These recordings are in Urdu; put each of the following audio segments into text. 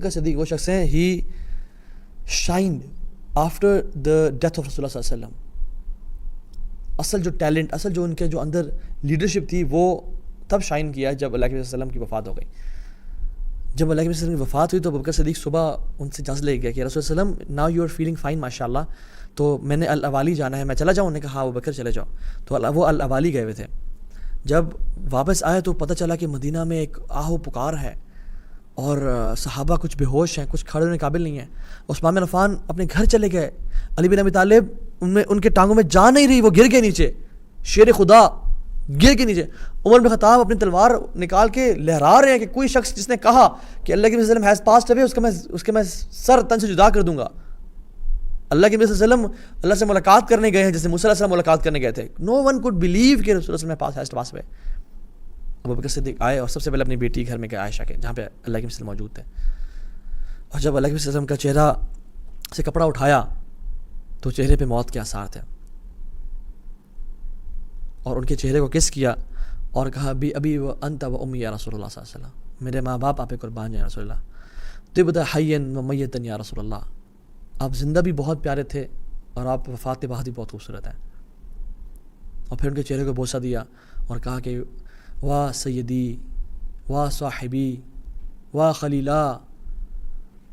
بکر صدیق وہ شخص ہیں he shined after the death of رسول اللہ صلی اللہ علیہ وسلم. اصل جو ٹیلنٹ، اصل جو ان کے جو اندر لیڈرشپ تھی وہ تب شائن کیا جب اللہ کے وسلم کی وفات ہو گئی. جب اللہ کے وسلم کی وفات ہوئی تو ابوبکر صدیق صبح ان سے اجازت لے گیا کہ رسول اللہ علیہ وسلم now you are feeling fine ماشاء اللہ، تو میں نے الاوالی جانا ہے، میں چلا جاؤں؟ انہوں نے کہا ہاں ابوبکر چلے جاؤ. تو وہ الاوالی گئے ہوئے تھے. جب واپس آئے تو پتہ چلا کہ مدینہ میں ایک آہو پکار ہے اور صحابہ کچھ بے ہوش ہیں، کچھ کھڑے ہونے قابل نہیں ہیں. عثمان بن عفان اپنے گھر چلے گئے. علی بن ابی طالب ان کے ٹانگوں میں جان نہیں رہی، وہ گر گئے نیچے، شیر خدا گر کے نیچے. عمر بن خطاب اپنی تلوار نکال کے لہرا رہے ہیں کہ کوئی شخص جس نے کہا کہ اللہ کے نبی صلی اللہ علیہ وسلم ہیز پاسڈ اوے اس کا میں سر تن سے جدا کر دوں گا. اللہ کے نبی صلی اللہ علیہ وسلم اللہ سے ملاقات کرنے گئے ہیں جیسے موسیٰ علیہ السلام ملاقات کرنے گئے تھے. نو ون کوڈ بلیو کہ رسول اللہ صلی اللہ علیہ وسلم ہیز پاسڈ اوے. ابوبکر صدیق آئے اور سب سے پہلے اپنی بیٹی گھر میں گئے عائشہ کے، جہاں پہ اللہ کے نبی صلی اللہ علیہ وسلم موجود تھے. اور جب اللہ کے نبی صلی اللہ علیہ وسلم کا چہرہ سے کپڑا اٹھایا تو چہرے پہ موت کے آثار تھے، اور ان کے چہرے کو کس کیا اور کہا ابی و انت و امی یا رسول اللہ صلی اللہ علیہ وسلم، میرے ماں باپ آپ پہ قربان جائیں رسول اللہ. طبت حیا و میتا یا رسول اللہ، آپ زندہ بھی بہت پیارے تھے اور آپ وفات کے بعد بھی بہت خوبصورت ہیں. اور پھر ان کے چہرے کو بوسہ دیا اور کہا کہ واہ سیدی واہ صاحبی واہ خلیلہ.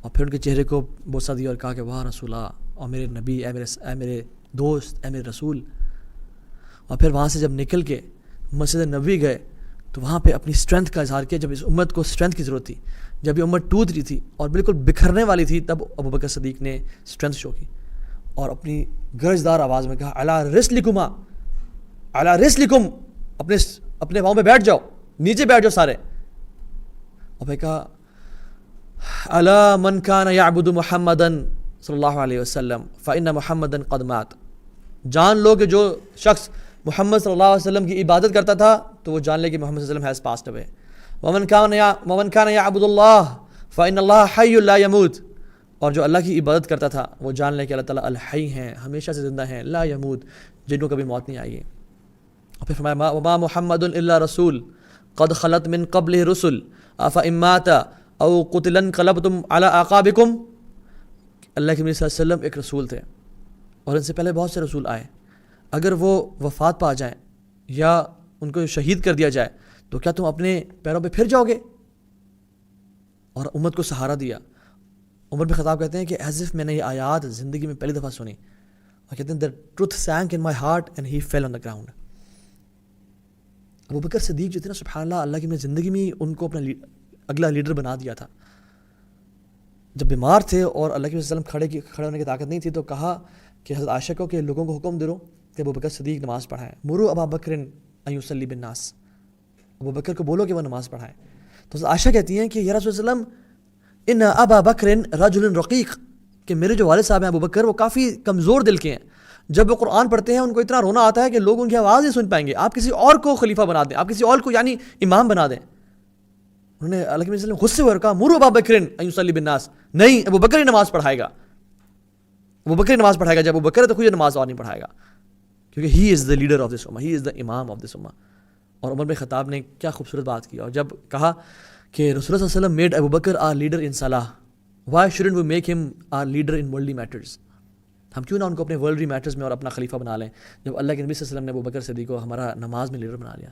اور پھر ان کے چہرے کو بوسہ دیا اور کہا کہ واہ رسولہ، اور میرے نبی، اے میرے دوست، اے میرے رسول. اور پھر وہاں سے جب نکل کے مسجد نبوی گئے تو وہاں پہ اپنی اسٹرینتھ کا اظہار کیا. جب اس امت کو اسٹرینتھ کی ضرورت تھی، جب یہ امت ٹوٹ رہی تھی اور بالکل بکھرنے والی تھی، تب ابوبکر صدیق نے اسٹرینتھ شو کی اور اپنی گرجدار آواز میں کہا علی رسلکما، علی رسلکم، اپنے پاؤں پہ بیٹھ جاؤ، نیچے بیٹھ جاؤ سارے. اور پھر کہا الا من کان یعبد محمدا صلی اللہ علیہ وسلم فإن محمدا قد مات. جان لو کہ جو شخص محمد صلی اللہ علیہ وسلم کی عبادت کرتا تھا تو وہ جان لے کہ محمد صلی اللہ علیہ وسلم ہیز پاسڈ اوے. ومن کان یعبد اللہ فإن اللہ حی لا یموت. اور جو اللہ کی عبادت کرتا تھا وہ جان لے کہ اللہ تعالیٰ الحی ہیں، ہمیشہ سے زندہ ہیں، لا یموت، جن کو کبھی موت نہیں آئی ہے. اور پھر فرمایا وما محمد الا رسول قد خلت من قبلہ رسل افإن مات او قتل انقلبتم علی اعقابکم. اللہ کے نبی صلی اللہ علیہ وسلم ایک رسول تھے اور ان سے پہلے بہت سے رسول آئے. اگر وہ وفات پا جائیں یا ان کو شہید کر دیا جائے تو کیا تم اپنے پیروں پہ پھر جاؤ گے؟ اور امت کو سہارا دیا. عمر بن خطاب کہتے ہیں کہ ایز اف میں نے یہ آیات زندگی میں پہلی دفعہ سنی، اور کہتے ہیں the truth sank in my heart and he fell on the ground. Abubakar صدیق جو تھے نا، سبحان اللہ، اللہ کی میں زندگی میں ان کو اپنا اگلا لیڈر بنا دیا تھا. جب بیمار تھے اور اللہ کے وسلم کھڑے ہونے کی طاقت نہیں تھی تو کہا کہ حضرت عائشہ کو کہ لوگوں کو حکم دے دو کہ ابوبکر صدیق نماز پڑھائیں. مرو ابا بکر ان یصلی بالناس، ابوبکر کو بولو کہ وہ نماز پڑھائیں. تو حضرت عائشہ کہتی ہیں کہ یا رسول اللہ علیہ وسلم ان ابا بکر رجل رقیق، کہ میرے جو والد صاحب ہیں ابوبکر وہ کافی کمزور دل کے ہیں. جب وہ قرآن پڑھتے ہیں ان کو اتنا رونا آتا ہے کہ لوگ ان کی آواز نہیں سن پائیں گے. آپ کسی اور کو خلیفہ بنا دیں، آپ کسی اور کو یعنی امام بنا دیں. انہوں نے اللہ کے وسلم غصے ہوئے اور کہا مرو ابا بکر ان یصلی بالناس، نہیں ابوبکر ہی نماز پڑھائے گا، ابوبکر ہی نماز پڑھائے گا. جب ابوبکر ہے تو کوئی نماز اور نہیں پڑھائے گا، کیونکہ ہی از دا لیڈر آف دس امہ، ہی از دا امام آف دس امہ. اور عمر بن خطاب نے کیا خوبصورت بات کی، اور جب کہا کہ رسول اللہ صلی اللہ علیہ وسلم made Abu Bakr our leader in صلاح، why shouldn't we make him our leader in worldly matters. ہم کیوں نہ ان کو اپنے ورلڈلی میٹرز میں اور اپنا خلیفہ بنا لیں، جب اللہ کے نبی صلی اللہ علیہ وسلم نے ابوبکر صدیق کو ہمارا نماز میں لیڈر بنا لیا.